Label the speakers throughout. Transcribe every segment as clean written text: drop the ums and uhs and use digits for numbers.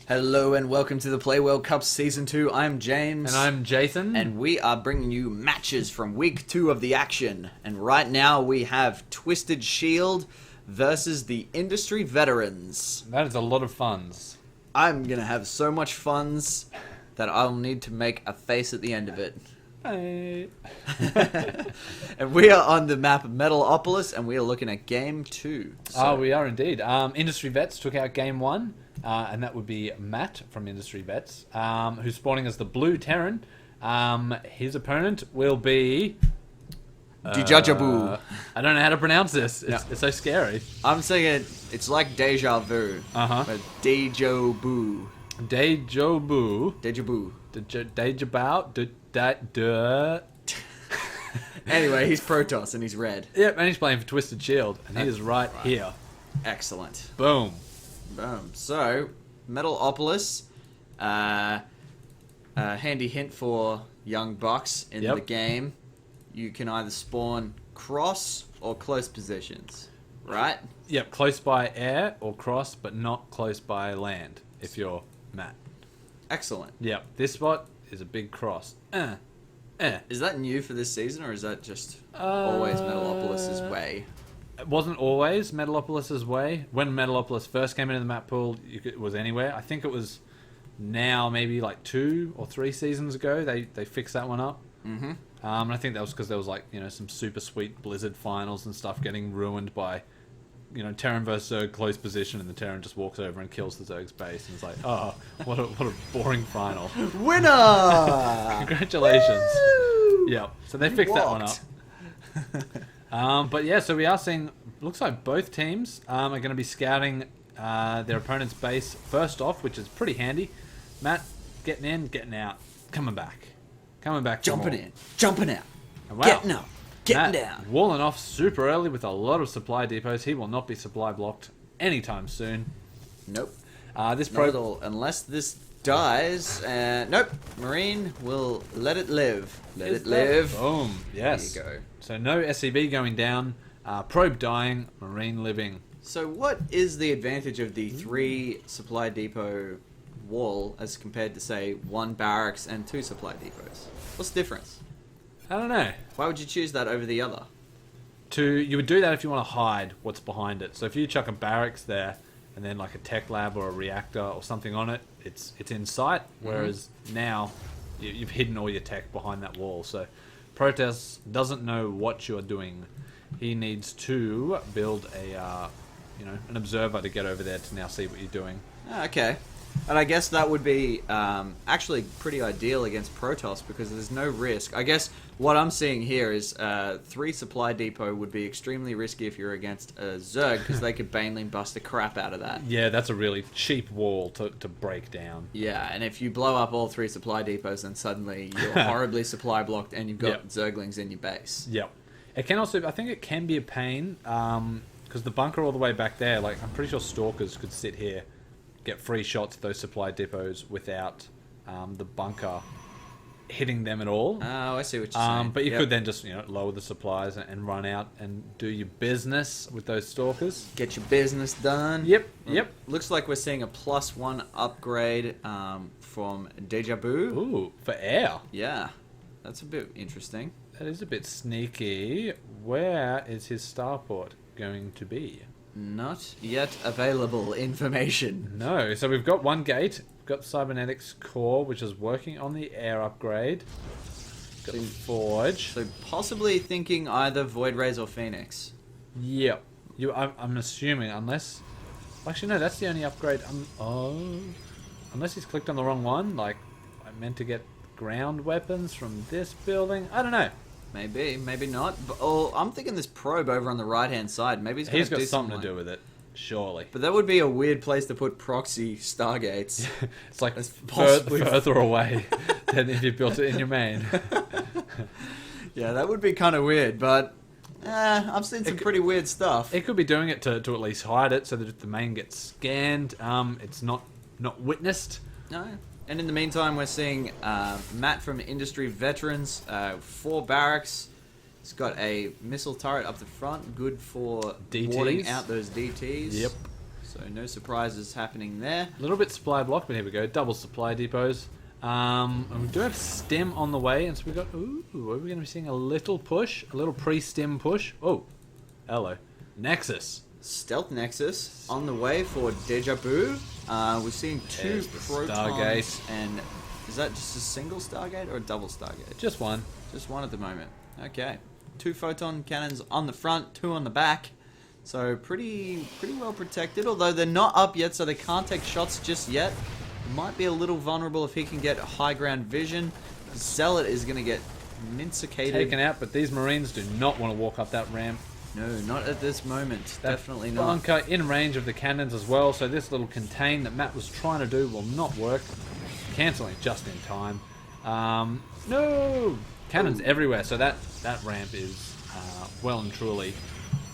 Speaker 1: Hello and welcome to the Play World Cup Season 2. I'm James.
Speaker 2: And I'm Jason.
Speaker 1: And we are bringing you matches from Week 2 of the action. And right now we have Twisted Shield versus the Industry Veterans.
Speaker 2: That is a lot of funds.
Speaker 1: I'm going to have so much funds that I'll need to make a face at the end of it.
Speaker 2: Hey.
Speaker 1: And we are on the map Metalopolis and we are looking at Game 2.
Speaker 2: So. We are indeed. Industry Vets took out Game 1. And that would be Matt from Industry Vets, who's spawning as the Blue Terran. His opponent will be...
Speaker 1: Daijoubu.
Speaker 2: I don't know how to pronounce this. It's so scary.
Speaker 1: I'm saying it's like Daijoubu. But Daijoubu.
Speaker 2: Daijoubu.
Speaker 1: Daijoubu.
Speaker 2: Daijoubu.
Speaker 1: Anyway, he's Protoss and he's red.
Speaker 2: Yep, and he's playing for Twisted Shield. And he is right here.
Speaker 1: Excellent.
Speaker 2: Boom.
Speaker 1: So, Metalopolis, handy hint for young bucks in the game. You can either spawn cross or close positions, right?
Speaker 2: Yep, close by air or cross, but not close by land, if you're Matt.
Speaker 1: Excellent.
Speaker 2: Yep, this spot is a big cross.
Speaker 1: Is that new for this season, or is that just always Metalopolis' way?
Speaker 2: It wasn't always Metalopolis' way. When Metalopolis first came into the map pool, it was anywhere. I think it was now maybe like 2 or 3 seasons ago they fixed that one up.
Speaker 1: Mm-hmm.
Speaker 2: And I think that was because there was like, you know, some super sweet Blizzard finals and stuff getting ruined by, you know, Terran versus Zerg close position, and the Terran just walks over and kills the Zerg's base, and it's like, oh, what a boring final.
Speaker 1: Winner!
Speaker 2: Congratulations.
Speaker 1: Woo!
Speaker 2: Yep. So they fixed that one up. But yeah, so we are seeing, looks like both teams are going to be scouting their opponent's base first off, which is pretty handy. Matt, getting in, getting out, coming back.
Speaker 1: Jumping in, jumping out,
Speaker 2: wow.
Speaker 1: getting up, getting
Speaker 2: Matt
Speaker 1: down.
Speaker 2: Walling off super early with a lot of supply depots. He will not be supply blocked anytime soon.
Speaker 1: Nope.
Speaker 2: This
Speaker 1: Not at all. Unless this dies. Nope. Marine will let it live. Let it live.
Speaker 2: Boom. Yes.
Speaker 1: There you go.
Speaker 2: So no SCB going down. Probe dying. Marine living.
Speaker 1: So what is the advantage of the 3 supply depot wall as compared to, say, 1 barracks and 2 supply depots? What's the difference?
Speaker 2: I don't know.
Speaker 1: Why would you choose that over the other?
Speaker 2: You would do that if you want to hide what's behind it. So if you chuck a barracks there and then like a tech lab or a reactor or something on it, it's in sight. Whereas now you've hidden all your tech behind that wall. So Protoss doesn't know what you're doing. He needs to build an observer to get over there to now see what you're doing.
Speaker 1: Okay. And I guess that would be actually pretty ideal against Protoss because there's no risk. I guess what I'm seeing here is 3 supply depot would be extremely risky if you're against a Zerg because they could Baneling bust the crap out of that.
Speaker 2: Yeah, that's a really cheap wall to break down.
Speaker 1: Yeah, and if you blow up all 3 supply depots, then suddenly you're horribly supply blocked and you've got Zerglings in your base.
Speaker 2: Yep. It can also, I think it can be a pain because the bunker all the way back there, like I'm pretty sure Stalkers could sit here, get free shots at those supply depots without the bunker hitting them at all.
Speaker 1: Oh, I see what you're saying.
Speaker 2: But you could then just lower the supplies and run out and do your business with those Stalkers.
Speaker 1: Get your business done.
Speaker 2: Yep.
Speaker 1: Looks like we're seeing a +1 upgrade from Daijoubu.
Speaker 2: Ooh, for air.
Speaker 1: Yeah, that's a bit interesting.
Speaker 2: That is a bit sneaky. Where is his starport going to be?
Speaker 1: Not yet available information.
Speaker 2: No, so we've got 1 gate. We've got Cybernetics Core, which is working on the air upgrade. Got the Forge.
Speaker 1: So possibly thinking either Void Rays or Phoenix.
Speaker 2: Yep. I'm assuming, unless... Actually, no, that's the only upgrade. Unless he's clicked on the wrong one. Like, I meant to get ground weapons from this building. I don't know.
Speaker 1: Maybe, maybe not. But, I'm thinking this probe over on the right-hand side. Maybe
Speaker 2: he's got something to do with it, surely.
Speaker 1: But that would be a weird place to put proxy stargates.
Speaker 2: It's like further away than if you built it in your main.
Speaker 1: Yeah, that would be kind of weird, but I've seen some pretty weird stuff.
Speaker 2: It could be doing it to at least hide it so that if the main gets scanned, it's not witnessed.
Speaker 1: No. And in the meantime, we're seeing Matt from Industry Veterans, 4 barracks. He's got a missile turret up the front, good for
Speaker 2: DTs.
Speaker 1: warding out those DTs.
Speaker 2: Yep.
Speaker 1: So no surprises happening there.
Speaker 2: A little bit supply block, but here we go. Double supply depots. And we do have stem on the way, and so we got. Ooh, are we going to be seeing a little push, a little pre-stem push? Oh, hello, Nexus.
Speaker 1: Stealth Nexus on the way for Daijoubu. We're seeing two
Speaker 2: There's the
Speaker 1: protons,
Speaker 2: Stargate.
Speaker 1: and is that just a single Stargate or a double Stargate?
Speaker 2: Just one.
Speaker 1: Just one at the moment. Okay, 2 photon cannons on the front, 2 on the back. So pretty well protected. Although they're not up yet, so they can't take shots just yet. Might be a little vulnerable if he can get high ground vision. Zealot is going to get mincecated.
Speaker 2: Taken out, but these Marines do not want to walk up that ramp.
Speaker 1: No, not at this moment.
Speaker 2: That
Speaker 1: Definitely not.
Speaker 2: bunker in range of the cannons as well, so this little contain that Matt was trying to do will not work. Cancelling just in time. No! Cannons everywhere, so that ramp is well and truly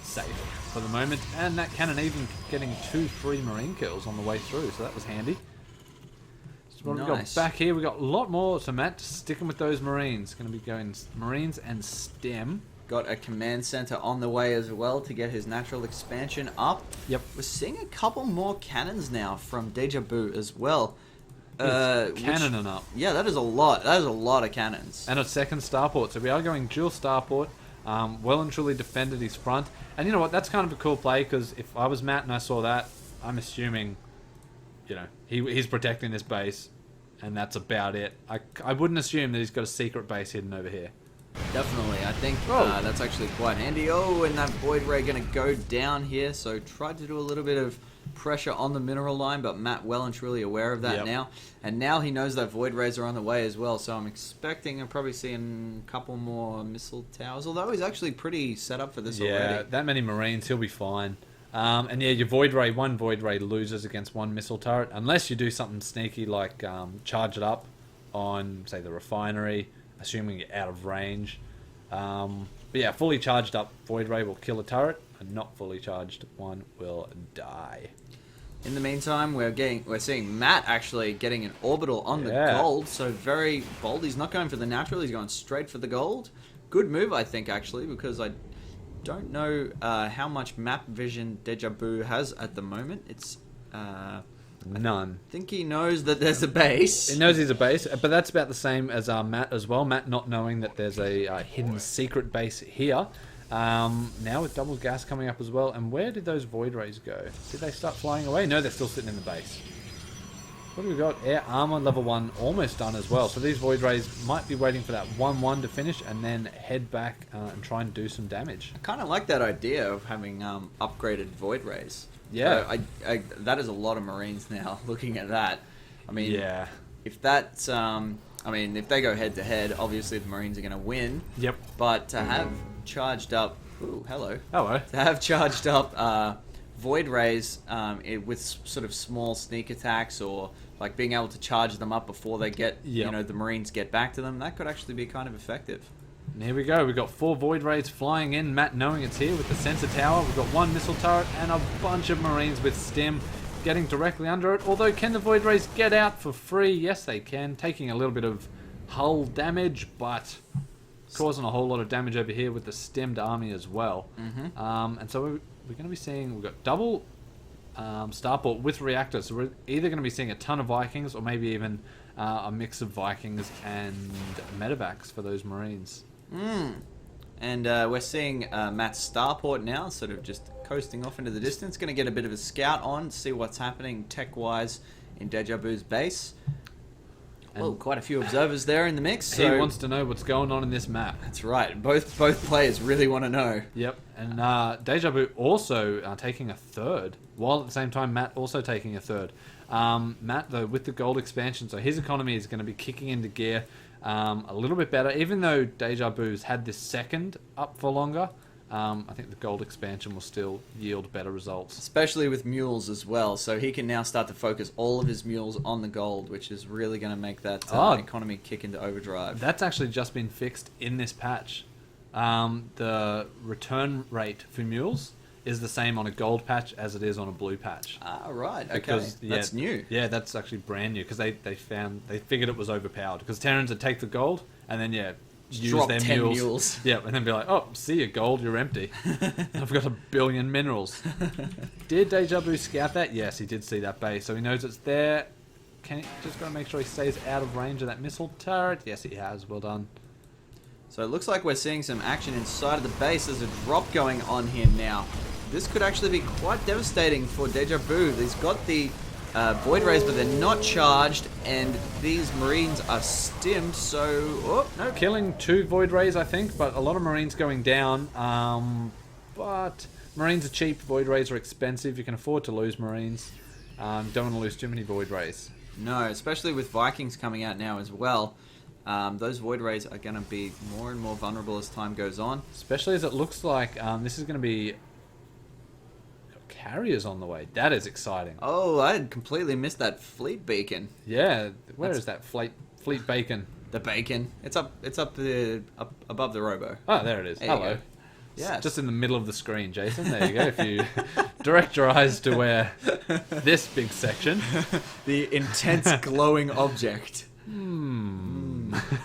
Speaker 2: safe for the moment. And that cannon even getting 2 free Marine kills on the way through, so that was handy. So what have we got back here? We got a lot more, so Matt sticking with those Marines. Going to be going Marines and STEM.
Speaker 1: Got a command center on the way as well to get his natural expansion up.
Speaker 2: Yep.
Speaker 1: We're seeing a couple more cannons now from Daijoubu as well.
Speaker 2: Cannoning up.
Speaker 1: Yeah, that is a lot. That is a lot of cannons.
Speaker 2: And a second starport. So we are going dual starport. Well and truly defended his front. And you know what? That's kind of a cool play, because if I was Matt and I saw that, I'm assuming, you know, he's protecting this base, and that's about it. I wouldn't assume that he's got a secret base hidden over here.
Speaker 1: Definitely. I think that's actually quite handy. Oh, and that Void Ray going to go down here. So tried to do a little bit of pressure on the mineral line, but Matt well and truly aware of that now. And now he knows that Void Rays are on the way as well. So I'm expecting I'm probably seeing a couple more missile towers. Although he's actually pretty set up for this already.
Speaker 2: Yeah, that many Marines, he'll be fine. And yeah, your Void Ray, one Void Ray loses against one missile turret, unless you do something sneaky like charge it up on, say, the refinery, assuming you're out of range. But yeah, fully charged up Void Ray will kill a turret, and not fully charged one will die.
Speaker 1: In the meantime, we're seeing Matt actually getting an orbital on the gold, so very bold. He's not going for the natural, he's going straight for the gold. Good move, I think, actually, because I don't know how much map vision Daijoubu has at the moment. It's
Speaker 2: none.
Speaker 1: I think he knows that there's a base.
Speaker 2: He knows he's a base, but that's about the same as Matt as well. Matt not knowing that there's a hidden secret base here. Now with double gas coming up as well. And where did those Void Rays go? Did they start flying away? No, they're still sitting in the base. What do we got? Air armor level 1 almost done as well. So these Void Rays might be waiting for that 1-1 to finish and then head back and try and do some damage.
Speaker 1: I kind of like that idea of having upgraded Void Rays.
Speaker 2: Yeah.
Speaker 1: That is a lot of Marines now, looking at that. I mean,
Speaker 2: yeah.
Speaker 1: If that's... if they go head to head, obviously the Marines are going to win.
Speaker 2: Yep.
Speaker 1: But to have charged up... Ooh, hello.
Speaker 2: Hello.
Speaker 1: To have charged up Void Rays with sort of small sneak attacks, or like being able to charge them up before they get, the Marines get back to them, that could actually be kind of effective.
Speaker 2: And here we go. We've got 4 Void Rays flying in. Matt knowing it's here with the sensor tower. We've got 1 missile turret and a bunch of Marines with stem getting directly under it. Although, can the Void Rays get out for free? Yes, they can. Taking a little bit of hull damage, but causing a whole lot of damage over here with the stemmed army as well. Mm-hmm. And so we're going to be seeing... We've got double starport with reactors. So we're either going to be seeing a ton of Vikings, or maybe even a mix of Vikings and medevacs for those Marines.
Speaker 1: And we're seeing Matt's starport now, sort of just coasting off into the distance. Going to get a bit of a scout on, see what's happening tech-wise in Daijoubu's base. Well, quite a few observers there in the mix.
Speaker 2: He wants to know what's going on in this map.
Speaker 1: That's right. Both players really want to know.
Speaker 2: Yep. And Daijoubu also taking a third, while at the same time Matt also taking a third. Matt, though, with the gold expansion, so his economy is going to be kicking into gear a little bit better. Even though Daijoubu's had this second up for longer, I think the gold expansion will still yield better results.
Speaker 1: Especially with mules as well. So he can now start to focus all of his mules on the gold, which is really going to make that economy kick into overdrive.
Speaker 2: That's actually just been fixed in this patch. The return rate for mules is the same on a gold patch as it is on a blue patch.
Speaker 1: Ah, right. Okay.
Speaker 2: Because,
Speaker 1: that's new.
Speaker 2: Yeah, that's actually brand new, because they figured it was overpowered. Because Terrans would take the gold, and then, use
Speaker 1: drop
Speaker 2: their
Speaker 1: 10
Speaker 2: mules.
Speaker 1: mules.
Speaker 2: Yep, and then be like, oh, see you, gold, you're empty. I've got 1 billion minerals. Did Daijoubu scout that? Yes, he did see that base, so he knows it's there. Can he just got to make sure he stays out of range of that missile turret? Yes, he has. Well done.
Speaker 1: So it looks like we're seeing some action inside of the base. There's a drop going on here now. This could actually be quite devastating for Daijoubu. He's got the Void Rays, but they're not charged, and these Marines are stimmed, so... Oh, no.
Speaker 2: Killing 2 Void Rays, I think, but a lot of Marines going down. But Marines are cheap, Void Rays are expensive. You can afford to lose Marines. Don't want to lose too many Void Rays.
Speaker 1: No, especially with Vikings coming out now as well. Those Void Rays are going to be more and more vulnerable as time goes on.
Speaker 2: Especially as it looks like this is going to be carriers on the way. That is exciting.
Speaker 1: Oh, I had completely missed that fleet beacon.
Speaker 2: Yeah, where is that fleet bacon?
Speaker 1: The bacon. It's up above the robo.
Speaker 2: Oh, there it is.
Speaker 1: There you
Speaker 2: Hello.
Speaker 1: go. Yeah.
Speaker 2: Just in the middle of the screen, Jason. There you go. If you direct your eyes to where this big section.
Speaker 1: The intense glowing object.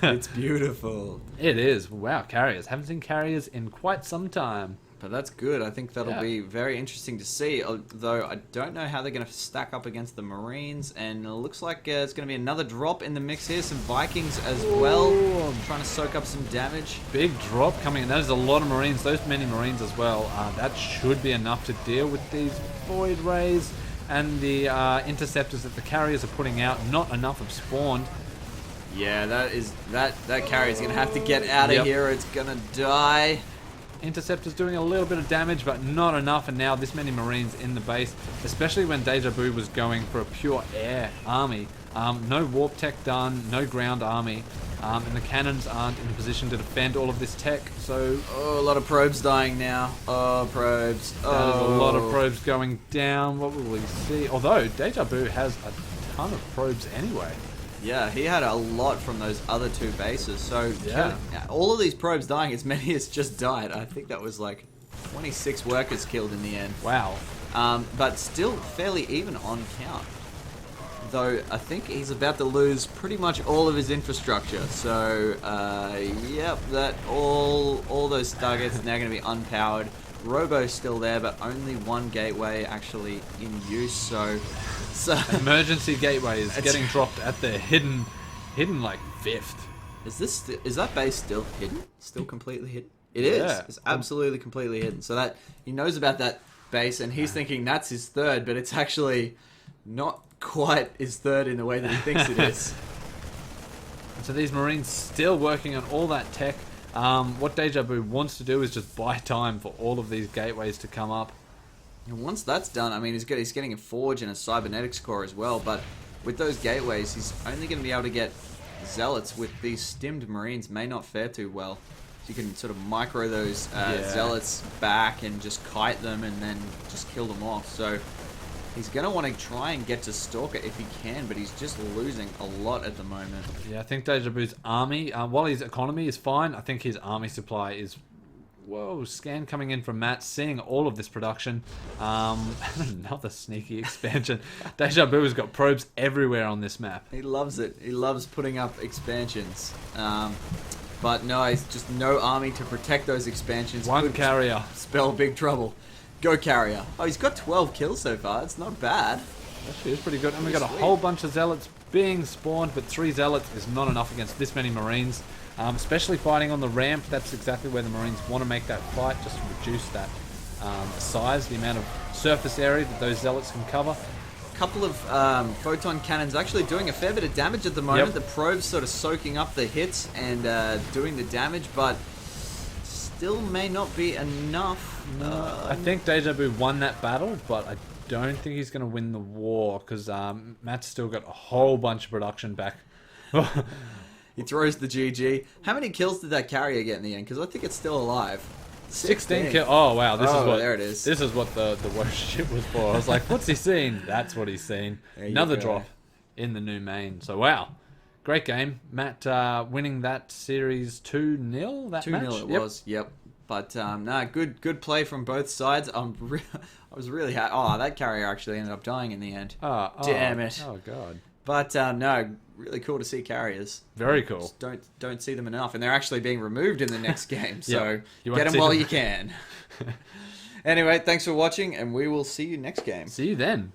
Speaker 1: It's beautiful.
Speaker 2: It is. Wow, carriers. Haven't seen carriers in quite some time.
Speaker 1: But that's good. I think that'll be very interesting to see. Although I don't know how they're going to stack up against the Marines. And it looks like it's going to be another drop in the mix here. Some Vikings as well. Trying to soak up some damage.
Speaker 2: Big drop coming in. That is a lot of Marines. Those many Marines as well. That should be enough to deal with these Void Rays. And the interceptors that the carriers are putting out. Not enough have spawned.
Speaker 1: Yeah, that carrier's going to have to get out of here. It's going to die.
Speaker 2: Interceptor's doing a little bit of damage, but not enough, and now this many Marines in the base, especially when Daijoubu was going for a pure air army. No warp tech done, no ground army, and the cannons aren't in a position to defend all of this tech, so...
Speaker 1: Oh, a lot of probes dying now. Oh, probes. Oh.
Speaker 2: That is a lot of probes going down. What will we see? Although, Daijoubu has a ton of probes anyway.
Speaker 1: Yeah, he had a lot from those other 2 bases. So
Speaker 2: yeah,
Speaker 1: all of these probes dying, as many as just died. I think that was like 26 workers killed in the end.
Speaker 2: Wow.
Speaker 1: But still fairly even on count. Though I think he's about to lose pretty much all of his infrastructure. So yep, that all those targets are now going to be unpowered. Robo's still there, but only 1 gateway actually in use. So
Speaker 2: emergency gateway is getting dropped at the hidden like 5th.
Speaker 1: Is that base still hidden? Still completely hidden? It is.
Speaker 2: Yeah.
Speaker 1: It's absolutely completely hidden. So that he knows about that base, and he's thinking that's his 3rd, but it's actually not quite his 3rd in the way that he thinks it is.
Speaker 2: And so these Marines still working on all that tech. What Daijoubu wants to do is just buy time for all of these gateways to come up.
Speaker 1: And once that's done, I mean, he's getting a forge and a cybernetics core as well, but with those gateways, he's only going to be able to get zealots. With these stimmed Marines may not fare too well. So you can sort of micro those zealots back and just kite them and then just kill them off. So he's going to want to try and get to Stalker if he can, but he's just losing a lot at the moment.
Speaker 2: Yeah, I think Daijoubu's army, while his economy is fine, I think his army supply is... Whoa, scan coming in from Matt, seeing all of this production. Another sneaky expansion. Daijoubu has got probes everywhere on this map.
Speaker 1: He loves it. He loves putting up expansions. But no, he's just no army to protect those expansions.
Speaker 2: 1 carrier.
Speaker 1: Spell big trouble. Go carrier. Oh, he's got 12 kills so far. It's not bad.
Speaker 2: Actually, it's pretty good. And we got a whole bunch of zealots being spawned, but 3 zealots is not enough against this many Marines. Especially fighting on the ramp, that's exactly where the Marines want to make that fight, just to reduce that size, the amount of surface area that those zealots can cover.
Speaker 1: A couple of photon cannons actually doing a fair bit of damage at the moment.
Speaker 2: Yep.
Speaker 1: The probes sort of soaking up the hits and doing the damage, but still may not be enough.
Speaker 2: I think Daijoubu won that battle, but I don't think he's going to win the war, because Matt's still got a whole bunch of production back.
Speaker 1: He throws the GG. How many kills did that carrier get in the end? Because I think it's still alive.
Speaker 2: 16 kills. Oh, wow.
Speaker 1: There it is.
Speaker 2: This is what the worst shit was for. I was like, what's he seen? That's what he's seen. Another drop in the new main. So, wow. Great game. Matt winning that series 2-0, that
Speaker 1: 2-0
Speaker 2: match?
Speaker 1: it was, yep. But, good play from both sides. I was really happy. Oh, that carrier actually ended up dying in the end. Damn it.
Speaker 2: Oh, God.
Speaker 1: But no, really cool to see carriers.
Speaker 2: Very cool.
Speaker 1: Just don't see them enough, and they're actually being removed in the next game. So
Speaker 2: You
Speaker 1: get
Speaker 2: won't
Speaker 1: them
Speaker 2: see
Speaker 1: while
Speaker 2: them.
Speaker 1: you can. Anyway, thanks for watching, and we will see you next game.
Speaker 2: See you then.